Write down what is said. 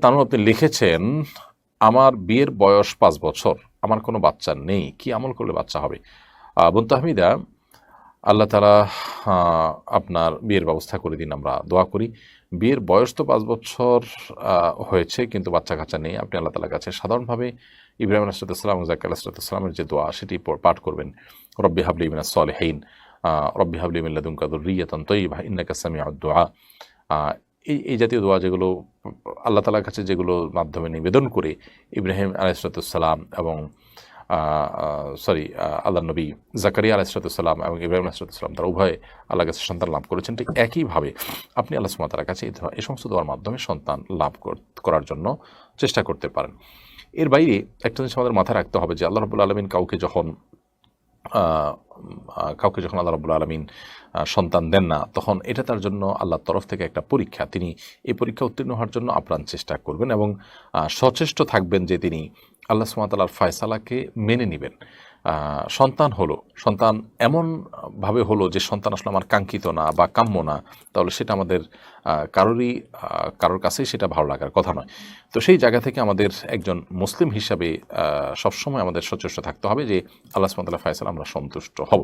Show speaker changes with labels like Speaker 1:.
Speaker 1: তানু আপনি লিখেছেন, আমার বিয়ের বয়স ৫ বছর, আমার কোনো বাচ্চা নেই, কি আমল করলে বাচ্চা হবে? বোন তাহমিদা, আল্লাহ তাআলা আ আপনার বিয়ের ব্যবস্থা করে দিন, আমরা দোয়া করি। বিয়ের বয়স তো ৫ বছর আ হয়েছে কিন্তু বাচ্চা-কাচ্চা নেই। আপনি আল্লাহ তাআলার কাছে সাধারণভাবে ইব্রাহিম আলাইহিস সালাম ও যাকারিয়া আলাইহিস সালামের যে দোয়া সেটি পাঠ করবেন। রব্বি হাবলি মিনাস সলিহিন, রব্বি হাবলি মিন লাদুনকা যুররিয়াতান তাইয়্যিবাহ ইন্নাকা সামিউদ দুআ। আ এই জাতীয় দোয়া যেগুলো আল্লাহ তাআলার কাছে যেগুলোর মাধ্যমে নিবেদন করে ইব্রাহিম আলাইহিস সালাম এবং আ আ সরি আল্লাহর নবী জাকারিয়া আলাইহিস সালাম এবং ইব্রাহিম আলাইহিস সালাম তারা উভয়ে আল্লাহর কাছে সন্তান লাভ করেছেন। ঠিক একইভাবে আপনি আল্লাহ সুবহানাহু ওয়া তাআলার কাছে এই সমস্ত দোয়ার মাধ্যমে সন্তান লাভ করার জন্য চেষ্টা করতে পারেন। এর বাইরে একটা জিনিস আমাদের মাথায় রাখতে হবে যে আল্লাহ রাব্বুল আলামিন আ কাউকে যখন আল্লাহ রাব্বুল আলামিন সন্তান দেন না, তখন এটা তার জন্য আল্লাহর তরফ থেকে একটা পরীক্ষা। তিনি এই পরীক্ষা উত্তীর্ণ হওয়ার জন্য আপ্রাণ চেষ্টা করবেন এবং সচেষ্ট থাকবেন যে তিনি আল্লাহ সুবহানাহু ওয়া তাআলার ফয়সালাকে মেনে নিবেন। সন্তান এমনভাবে হলো যে সন্তান আসলে আমার কাঙ্ক্ষিত না বা কাম্য না, তাহলে সেটা আমাদের কারোর কাছেই সেটা ভালো লাগার কথা নয়। তো সেই জায়গা থেকে আমাদের একজন মুসলিম হিসাবে সবসময় আমাদের সচেষ্ট থাকতে হবে যে আল্লাহ সুবহানাহু ওয়া তাআলার ফয়সালা আমরা সন্তুষ্ট হব।